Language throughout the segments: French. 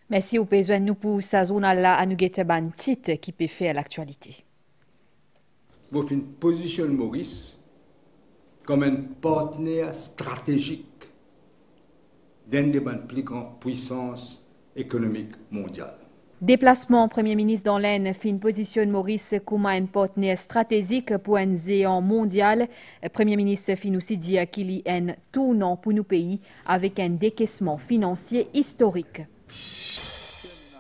Merci au besoin nous pour sa zone là à nous guetter ban titre qui peut faire l'actualité. Vous positionne Maurice comme un partenaire stratégique d'une des plus grandes puissances économiques mondiales. Déplacement Premier ministre dans l'Aisne fin positionne Maurice comme un partenaire stratégique pour un géant mondial. Premier ministre fin aussi dit qu'il y a un tournant pour nos pays avec un décaissement financier historique.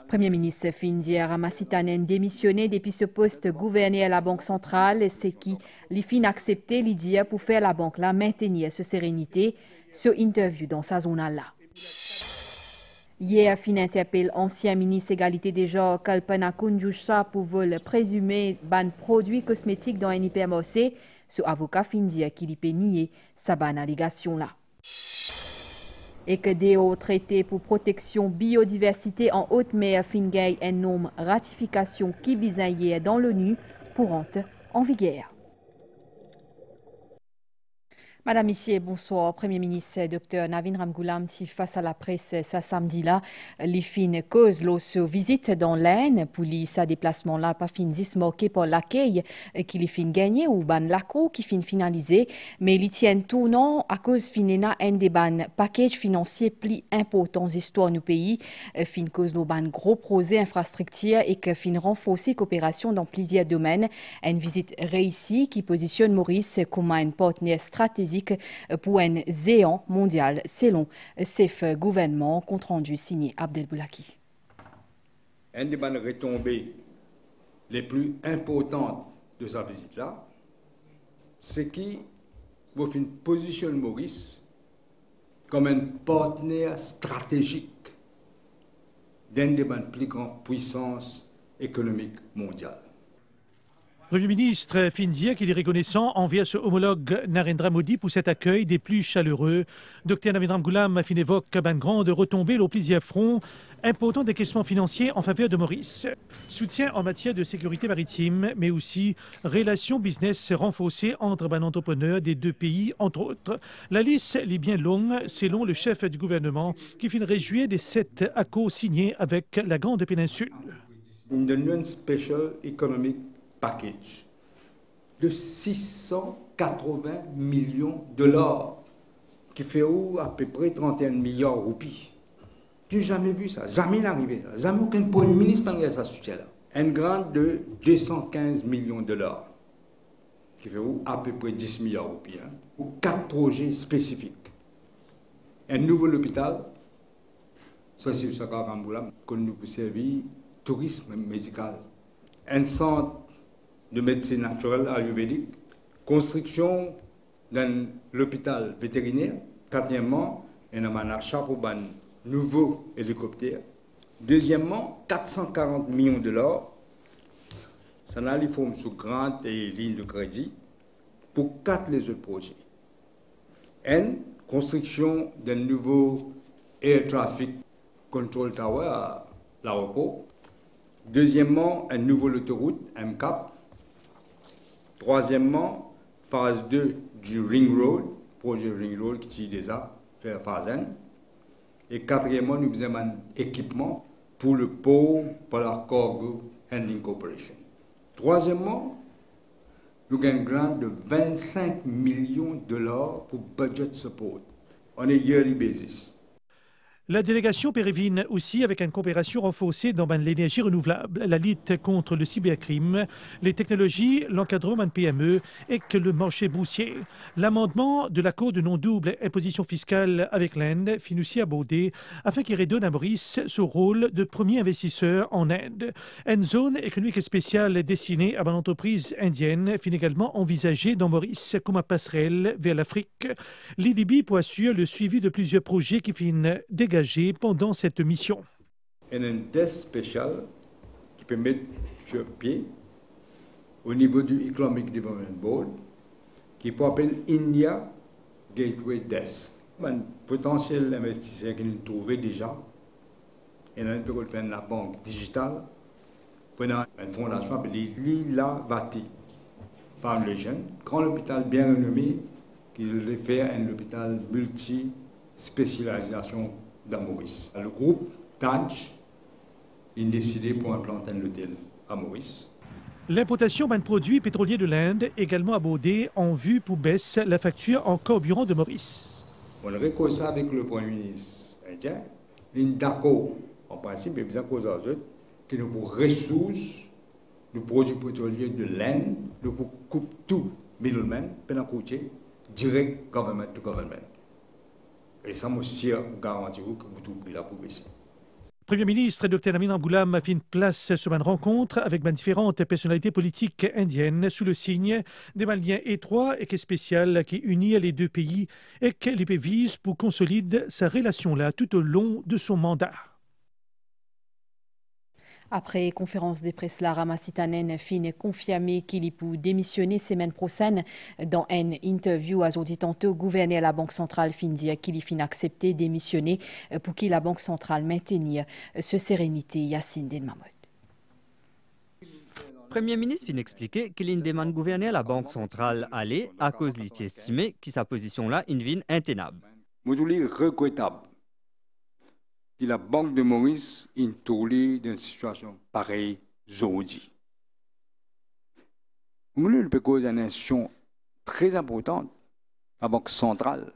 Premier ministre Findier Ramassitanen démissionné depuis ce poste gouverné à la Banque centrale, c'est qui les fin accepté l'idée pour faire la banque là maintenir sa sérénité. Ce interview dans sa zone là. Hier, fin interpelle ancien ministre égalité des genres Kalpana Kunjusha pour vol présumé ban produits cosmétiques dans un hypermarché. Ce avocat fin dire qu'il peut nier sa ban allégation là. Et que des hauts traités pour protection biodiversité en haute mer Fingay un nombre ratification qui bisaillait dans l'ONU pour entrer en vigueur. Madame Issier, bonsoir. Premier ministre Dr Navin Ramgoolam, face à la presse ce samedi-là, les fins cause l'osso visite dans l'Aisne pour sa déplacement là, pas fin marqué par l'accueil qui les fin gagné ou ban laco qui fin finalisé, mais ils tiennent tournant à cause finena un des ban package financier plus importants histoire du pays, fin cause nos ban gros projets infrastructures et que fin renforcer coopération dans plusieurs domaines. Une visite réussie qui positionne Maurice comme un partenaire stratégique pour un géant mondial, selon chef gouvernement, compte rendu signé Abdel Boulaki. Une des retombées les plus importantes de sa visite-là, c'est qu'il positionne Maurice comme un partenaire stratégique d'une des plus grandes puissances économiques mondiales. Premier ministre Findia, qu'il est reconnaissant envers son homologue Narendra Modi pour cet accueil des plus chaleureux. Dr Navin Ramgoolam fin évoque une grande retombée au plusieurs fronts, important décaissement financier en faveur de Maurice. Soutien en matière de sécurité maritime, mais aussi relations business renforcées entre les entrepreneurs des deux pays, entre autres. La liste est bien longue, selon le chef du gouvernement, qui fin réjouir des 7 accords signés avec la Grande Péninsule. Une special economic package de 680 millions de dollars, qui fait à peu près 31 milliards de roupies. Tu n'as jamais vu ça, jamais arrivé ça, jamais aucun premier ministre n'a ça soutien là. Un grant de 215 millions de dollars, qui fait à peu près 10 milliards de roupies, pour 4 projets spécifiques. Un nouvel hôpital, ça c'est ce qu'on nous peut servir, tourisme médical. Un centre de médecine naturelle ayurvédique, construction d'un hôpital vétérinaire. Quatrièmement, on a un achat pour un nouveau hélicoptère. Deuxièmement, 440 millions de dollars. Ça a les formes sous grande et ligne de crédit pour 4 les autres projets. Une construction d'un nouveau Air Traffic Control Tower à l'aéroport. Deuxièmement, un nouveau autoroute M4. Troisièmement, phase 2 du Ring Road, projet Ring Road qui est déjà fait phase 1. Et quatrièmement, nous avons un équipement pour le port par la Cargo Handling Corporation. Troisièmement, nous avons un grant de 25 millions de dollars pour budget support on a yearly basis. La délégation pérévine aussi avec une coopération renforcée dans l'énergie renouvelable, la lutte contre le cybercrime, les technologies, l'encadrement de PME et que le marché boursier. L'amendement de l'accord de non-double imposition fiscale avec l'Inde finit aussi abordé afin qu'il redonne à Maurice son rôle de premier investisseur en Inde. Une zone économique spéciale destinée à une entreprise indienne finit également envisagée dans Maurice comme une passerelle vers l'Afrique. L'IDB pour assurer le suivi de plusieurs projets qui finissent dégagés pendant cette mission. Il y a un desk spécial qui peut mettre sur pied au niveau du Economic Development Board qui peut appeler India Gateway Desk. Un potentiel investisseur qui nous trouvait déjà, et on peut faire la banque digitale, pendant une fondation appelée Lila Vati, Femme les Jeunes, grand hôpital bien renommé qui veut faire un hôpital multi-spécialisation dans Maurice. Le groupe TANCH il a décidé pour implanter un hôtel à Maurice. L'importation d'un produit pétrolier de l'Inde, également abordée en vue pour baisser la facture en carburant de Maurice. On a réconcilié ça avec le Premier ministre indien. Il est d'accord, en principe, il y a besoin de cause à eux, que nous pour ressources, le produit pétrolier de l'Inde, nous pour couper tout middleman, pénacouté, direct government to government. Et ça, moi aussi, garantis que vous tout prix là pour baisser. Premier ministre Dr Navin Ramgoolam a fait une place sur une rencontre avec différentes personnalités politiques indiennes sous le signe des liens étroits et spécial qui unit les deux pays et que les pays visent pour consolider sa relation là tout au long de son mandat. Après conférence de presse, la Ramasitanen fin confirmé qu'il peut démissionner semaine prochaine. Dans une interview à dit tantôt, gouverneur de la Banque centrale fin dire qu'il fin accepté démissionner pour que la Banque centrale maintienne ce sérénité. Yacine Delmamod. Premier ministre fin expliqué qu'il y demande gouverneur de la Banque centrale aller à cause de l'estimé que sa position là une vine intenable. Modouli regrettable. Et la Banque de Maurice est tournée dans une situation pareille aujourd'hui. Nous avons une institution très importante, la Banque centrale.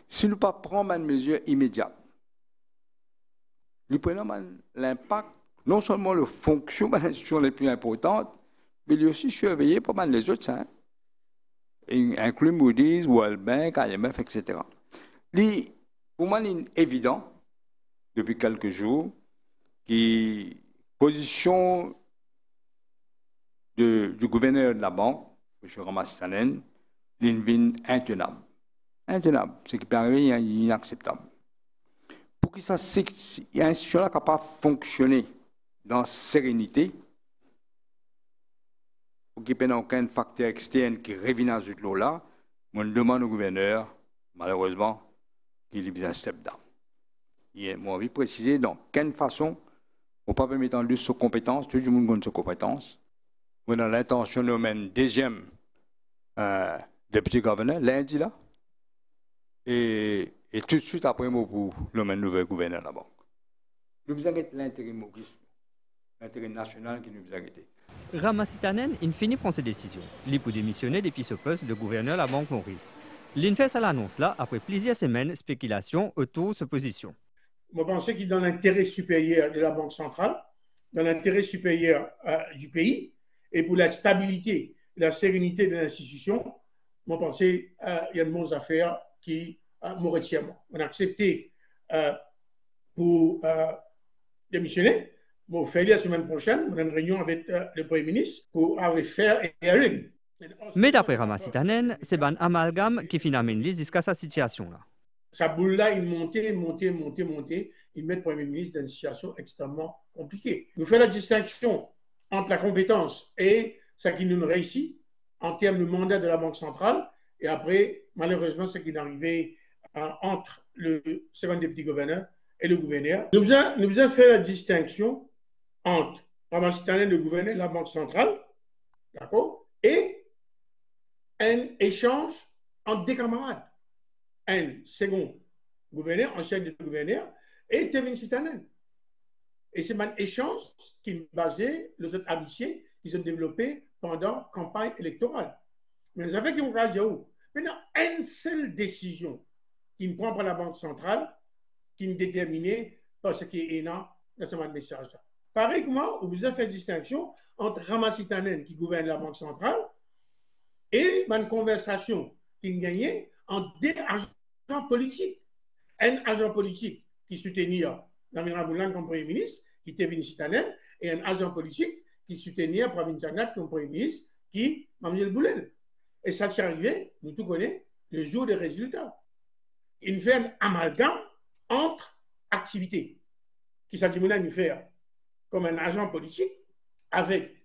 Si nous ne prenons pas une mesure immédiate, nous prenons l'impact, non seulement le fonctionnement de l'institution les plus importantes, mais aussi surveiller pas mal les autres, inclus Moody's, World Bank, IMF, etc. Pour moi, il est évident, depuis quelques jours, que la position du gouverneur de la banque, M. Ramasitanen, est intenable. Intenable, ce qui peut arriver est inacceptable. Pour que cette institution soit capable de fonctionner dans sérénité, pour qu'il n'y ait aucun facteur externe qui revienne à ce là, on demande au gouverneur, malheureusement, qu'il ait besoin de step down. Moi, envie de préciser dans quelle façon, on ne peut pas mettre en lutte ses compétences, tout le monde a ses compétences. On a l'intention de nommer un deuxième député gouverneur, lundi là, et tout de suite après, moi, pour nommer un nouvel gouverneur de la banque. Nous avons l'intérêt Maurice, l'intérêt national qui nous a arrêté. Ramasitanen, il finit prendre ses décisions. Il peut démissionner depuis ce poste de gouverneur de la Banque Maurice. Il fait ça l'annonce là après plusieurs semaines de spéculation autour de sa position. Moi, je pense qu'il est dans l'intérêt supérieur de la Banque centrale, dans l'intérêt supérieur du pays, et pour la stabilité et la sérénité de l'institution, moi, je pense qu'il y a de bonnes affaires qui m'auraient tiré. On a accepté pour démissionner. Bon, fait la semaine prochaine, on a une réunion avec le Premier ministre pour faire un hearing. Mais d'après Ramasitanen, c'est un amalgame qui finalement liste jusqu'à sa situation là. Sa boule-là, il montait. Il met le Premier ministre dans une situation extrêmement compliquée. Nous faisons la distinction entre la compétence et ce qui nous réussit en termes de mandat de la Banque centrale. Et après, malheureusement, ce qui est arrivé entre le second député gouverneur et le gouverneur. Nous avons fait la distinction entre Ramasitanen, le gouverneur de la Banque centrale, d'accord, et un échange entre des camarades. Un second gouverneur, un chef de gouverneur, et Tevin Sitanen. Et c'est un échange qui est basé, les autres amitiés qui sont développées pendant la campagne électorale. Mais nous avons qui maintenant, une seule décision qui ne prend pas la Banque centrale, qui est déterminée par ce qui est dans ce message. Pareil que moi, vous avez fait distinction entre Ramasitanen, qui gouverne la Banque centrale, et une conversation qui est gagnée entre des agents politiques. Un agent politique qui soutenait Navin Ramgoolam comme Premier ministre, qui était Tevin Sitanen, et un agent politique qui soutenait Pravin Sagnat comme Premier ministre, qui est Mamzelle Boulel. Et ça s'est arrivé, nous tout connaissons, le jour des résultats. Il fait un amalgame entre activités, qui s'agit de faire comme un agent politique avec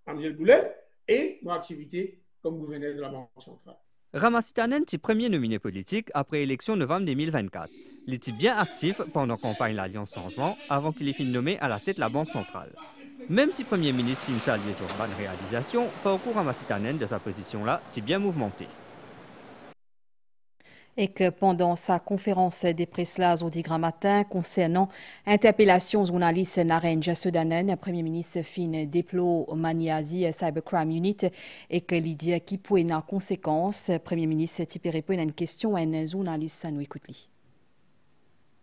Mamzelle Boulel et mon activité comme gouverneur de la Banque centrale. Ramasitanen est premier nominé politique après l'élection novembre 2024. Il était bien actif pendant la campagne de l'Alliance Changement avant qu'il ait fini nommé à la tête de la Banque centrale. Même si Premier ministre finit saluer sur bonne réalisation, parcours Ramasitanen de sa position-là est bien mouvementé. Et que pendant sa conférence des presse là aujourd'hui grand matin concernant interpellation journaliste Naren Jassodanen, Premier ministre fin déplo Maniazi Cybercrime Unit et que l'idée qui peut en conséquence, Premier ministre type répond à une question à un journaliste ça nous écoute.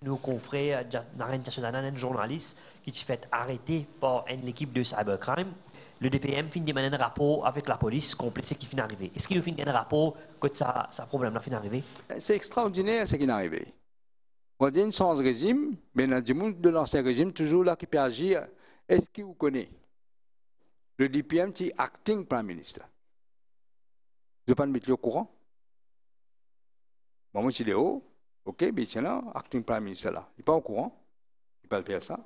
Nos confrères Naren Jassodanen, un journaliste qui s'est fait arrêter par une équipe de cybercrime. Le DPM finit de mener un rapport avec la police complet ce qui finit d'arriver. Est-ce qu'il finit un rapport que ça problème là finit d'arriver? C'est extraordinaire ce qui est arrivé. On dit sans régime, mais dans le monde de l'ancien régime, toujours là qui peut agir. Est-ce qu'il vous connaît? Le DPM, c'est acting prime minister. Je ne vais pas me mettre au courant. Bon, moi, je suis là-haut. OK, mais c'est là, acting prime minister là. Il n'est pas au courant. Il ne peut pas faire ça.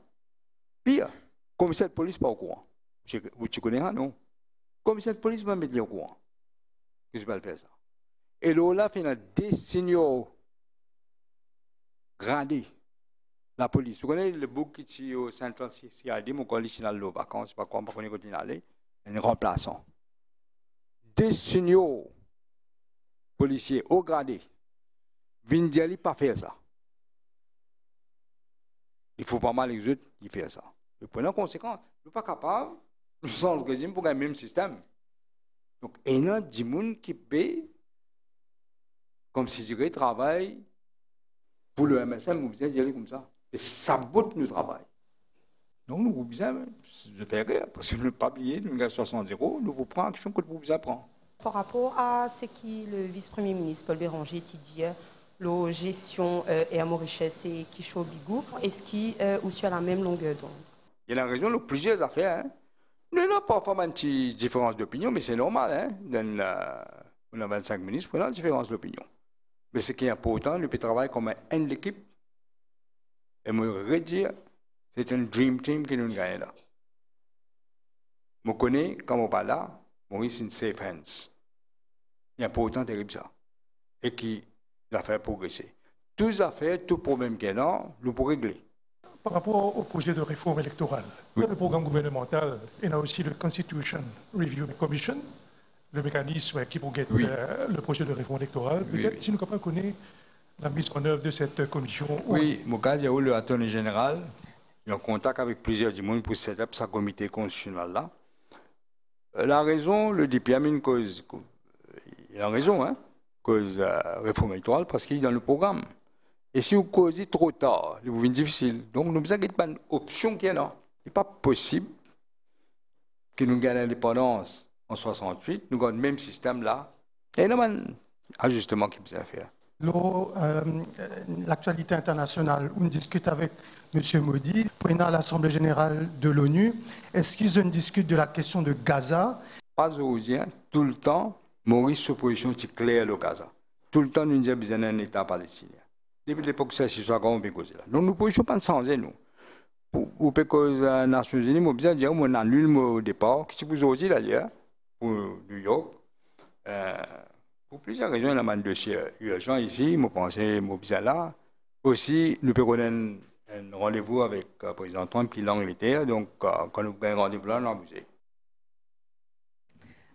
Pire, commissaire de police n'est pas au courant. Tu connais ça, non? Commissaire de police va me mettre au courant. Je ne peux pas faire ça. Et là, il y a des signaux gradés. La police. Vous connaissez le bouc qui est au Saint-Francis, il a dit, mon collègue est aux vacances, je ne sais pas quoi, on va continuer à aller. Un remplaçant. Des signaux policiers haut gradés. Vindiali pas faire ça. Il faut pas mal les autres qui font ça. Et pour la conséquence, nous ne sommes pas capables, nous sommes régime pour le même système. Donc, il y a des gens qui paient comme si je travaille pour le MSM, nous besoin d'y aller comme ça. Et ça botte notre travail. Donc, nous avons besoin de faire rire, parce que nous ne pas payer, nous avons 60 €, nous vous prenons action que nous besoin prendre. Par rapport à ce que le vice-premier ministre Paul Béranger dit, la gestion et à Mauritius et Kisho Bigou, est-ce qu'il ou sur la même longueur d'onde? Il y a la raison de plusieurs affaires. Hein. Nous n'avons pas forcément une petite différence d'opinion, mais c'est normal. Hein. On a 25 ministres, on a une différence d'opinion. Mais ce qui est important, nous pouvons travailler comme une équipe. Et me redire, c'est un dream team que nous gagnons là. Je connais, quand on parle là, Maurice in safe hands. Il y a important terrible ça. Et qui l'a fait progresser. Toutes les affaires, tout problème qu'il y a, nous pouvons régler. Par rapport au projet de réforme électorale, il y a le programme gouvernemental, il y a aussi le Constitution Review Commission, le mécanisme qui pourrait être le projet de réforme électorale. Peut-être si nous ne connaissons la mise en œuvre de cette commission. Oui, mon cas, il y a eu le attorney général, il est en contact avec plusieurs gens pour set up sa comité constitutionnel là. La raison, le DPM, une cause, il a raison, hein, cause réforme électorale, parce qu'il est dans le programme. Et si vous causez trop tard, il vous devient difficile. Donc, nous avons une option qui est là. Il n'est pas possible que nous gagnons l'indépendance en 68, nous avons le même système là. Et il y a un ajustement qui peut faire. L'actualité internationale, on discute avec M. Modi, président de l'Assemblée générale de l'ONU. Est-ce qu'ils discutent de la question de Gaza? Pas aujourd'hui, hein. Tout le temps, Maurice, sa position est claire au Gaza. Tout le temps, nous avons besoin d'un État palestinien. Depuis l'époque, c'est ce qu'on a causer là. Donc, nous ne pouvons pas changer, nous. Pour cause des Nations Unies, nous avons besoin de dire qu'on annule au départ, qui vous aujourd'hui d'ailleurs, pour New York. Pour plusieurs raisons, il y a un dossier urgent ici, je pense que je là. Aussi, nous pouvons donner un rendez-vous avec le président Trump qui est l'Angleterre. Donc, quand nous avons un rendez-vous là, nous avons besoin.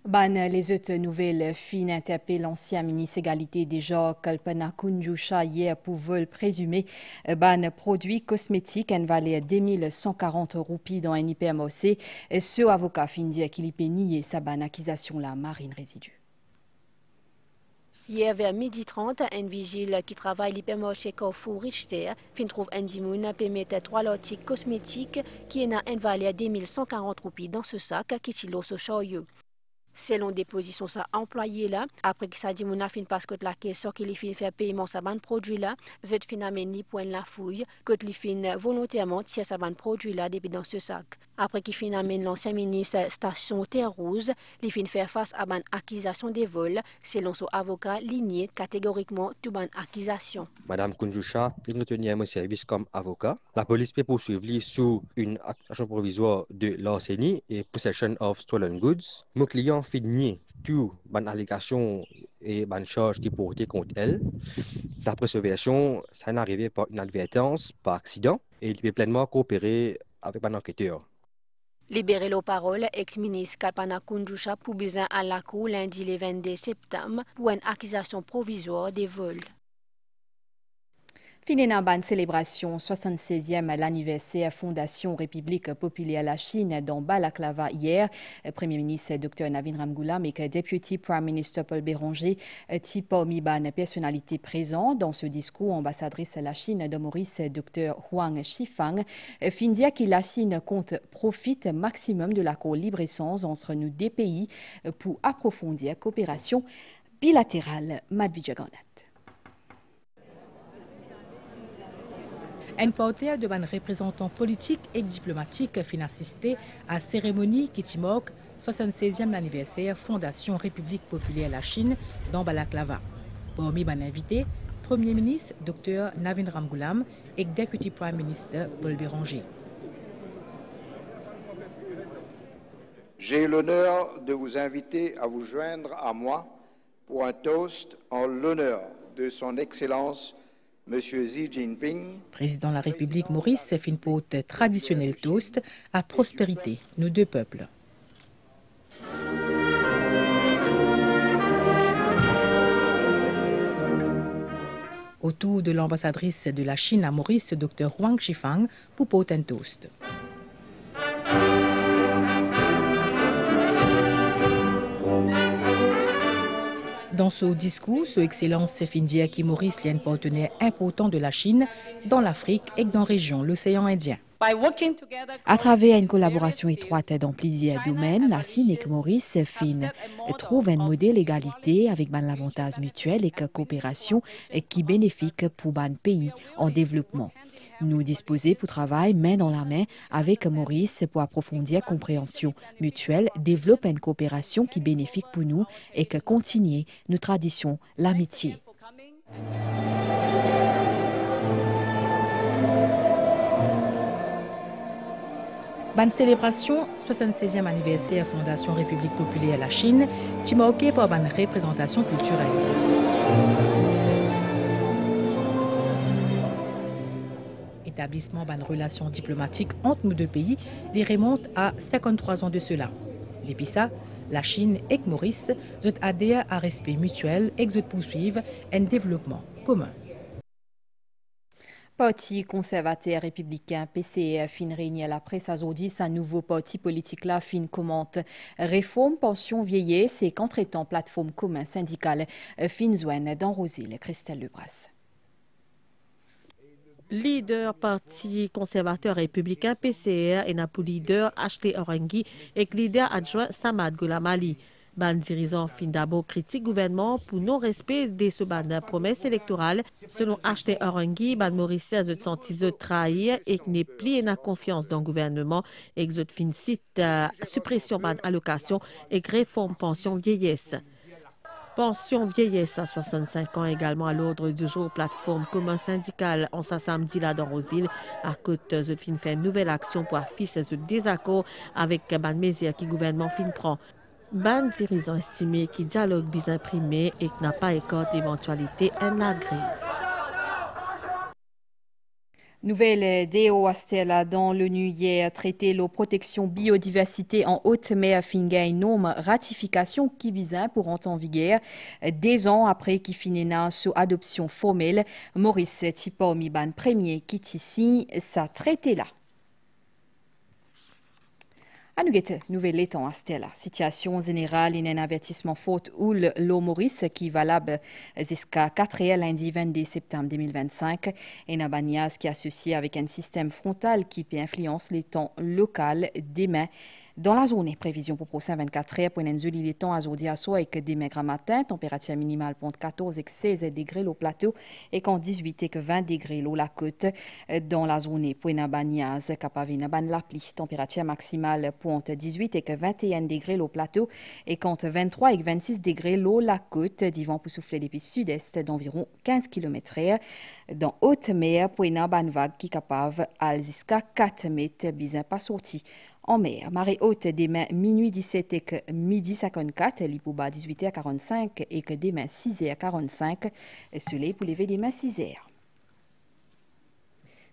Les autres nouvelles fin interpellent l'ancien ministre égalité des genres Kalpana Kunjusha hier pour vol présumé. Produit cosmétique en valeur 2140 roupies dans un IPMOC. Ce avocat fin dit qu'il peut nier sa accusation la Marine Résidu. Hier, vers 12h30, un vigile qui travaille l'hypermarché Carrefour Richter fin trouve un dimoun peut mettre 3 articles cosmétiques qui ont une valeur de 2140 roupies dans ce sac qui s'y l'ose au chariot. Selon des positions ça employé là, après que ça dit mon fin parce que la caisse qui les fin faire paiement ça ban produit là, je fin amène point la fouille que les fin volontairement tient ça ban produit là depuis dans ce sac. Après qu'il fin amène l'ancien ministre station Terre Rouge, les fin faire face à ban accusation de vol, selon son avocat ligné catégoriquement tout ban accusation. Madame Kunjusha est retenue à mon service comme avocat. La police peut poursuivre sous une accusation provisoire de larcénie et possession of stolen goods. Mon client fait nier toute bonne allégation et bonne charge qui portait contre elle. D'après sa version, ça est arrivé par inadvertance, par accident, et il peut pleinement coopérer avec un enquêteur. Libéré la parole, ex-ministre Kalpana Kunjusha pour besoin à la cour lundi le 22 septembre pour une accusation provisoire de vol. Finina ban célébration 76e l'anniversaire Fondation République Populaire la Chine dans Balaklava hier. Premier ministre Dr Navin Ramgoolam et Deputy Prime Minister Paul Béranger tipo mi ban personnalité présente dans ce discours. Ambassadrice la Chine de Maurice Dr Huang Shifang findia que la Chine compte profite maximum de l'accord libre-échange entre nos deux pays pour approfondir coopération bilatérale. Madvijaganat. Un porteur de ban représentants politiques et diplomatiques fin assisté à la cérémonie qui timok 76e anniversaire Fondation République Populaire la Chine dans Balaklava. Parmi ban invités, Premier ministre Dr Navin Ramgoolam et Deputy Prime Minister Paul Béranger. J'ai l'honneur de vous inviter à vous joindre à moi pour un toast en l'honneur de son Excellence Monsieur Xi Jinping. Président de la République Maurice fait une pote traditionnel toast à prospérité, nos deux peuples. Autour de l'ambassadrice de la Chine à Maurice, Dr Huang Shifang, pour pote un toast. Dans ce discours, Son Excellence Findia qui Maurice est un partenaire important de la Chine dans l'Afrique et dans la région, l'océan Indien. À travers une collaboration étroite dans plusieurs domaines, la Chine et Maurice trouvent un modèle d'égalité avec un avantage mutuel et coopération qui bénéfique pour un pays en développement. Nous disposons pour travailler main dans la main avec Maurice pour approfondir la compréhension mutuelle, développer une coopération qui bénéfique pour nous et que continue nos traditions, l'amitié. Ban célébration 76e anniversaire Fondation République Populaire la Chine, qui marqué par une représentation culturelle. Établissement d'une relation diplomatique entre nos deux pays, les remonte à 53 ans de cela. Depuis ça, la Chine et Maurice adhèrent à respect mutuel et poursuivent un développement commun. Parti conservateur républicain PCE fin réunir la presse aujourd'hui, un nouveau parti politique là fin commente réforme pension vieillesse et qu'entretemps plateforme commun syndicale fin joine dans Rosil. Christelle Lebras. Leader parti conservateur républicain PCR et pour leader Ashley Orangi et leader adjoint Samad Goulamali. Ban dirigeant fin d'abord critique gouvernement pour non-respect de ce ban promesse électorale. Selon Ashley Orangi, ban Mauricien a senti se trahir et n'est plus na confiance dans le gouvernement et que fin cite suppression ban allocation et réforme pension vieillesse. Pension vieillesse à 65 ans également à l'ordre du jour plateforme commun syndicale en sa samedi là dans Rosil à côté de fin fait une nouvelle action pour afficher ce désaccord avec ban mesure qui gouvernement fin prend. Ban dirigeant estimé qui dialogue bien imprimé et qui n'a pas écart d'éventualité en la grève. Nouvelle DO Astella dans l'ONU hier traité la protection biodiversité en haute mer finga une norme ratification qui vise pour entrer en vigueur 2 ans après qui finina sous adoption formelle. Maurice Tipo Miban premier qui ici ça traité là. À nous guetter, nouvelle étant à Stella. Situation générale, in un avertissement faute ou l'eau Maurice qui valable jusqu'à 4 heures lundi 22 septembre 2025. Et un banias qui est associé avec un système frontal qui peut influencer les temps locaux demain. Dans la journée, prévision pour prochain 24 heures, pour un joli les temps aujourd'hui à soir avec demain grand matin, température minimale pour 14 et 16 degrés au plateau et quand 18 et 20 degrés au la côte. Dans la journée, pour un banias capable de ban la pluie, température maximale pour 18 et 21 degrés au plateau et quand 23 et 26 degrés au la côte, d'ivant pour souffler depuis sud-est d'environ 15 km/h. Dans haute mer, pour un ban vague qui capable à jusqu'à 4 mètres, bizarre pas sorti. En mer, marée haute demain minuit 17 et midi 54, l'Ipouba 18h45 et que demain 6h45, soleil pour lever demain 6h.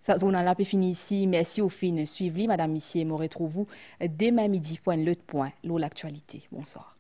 Ça, on a fini ici. Merci au fin. Suivez-le, Madame Missier. Me retrouvez demain midi, point l'autre point, l'actualité. Bonsoir.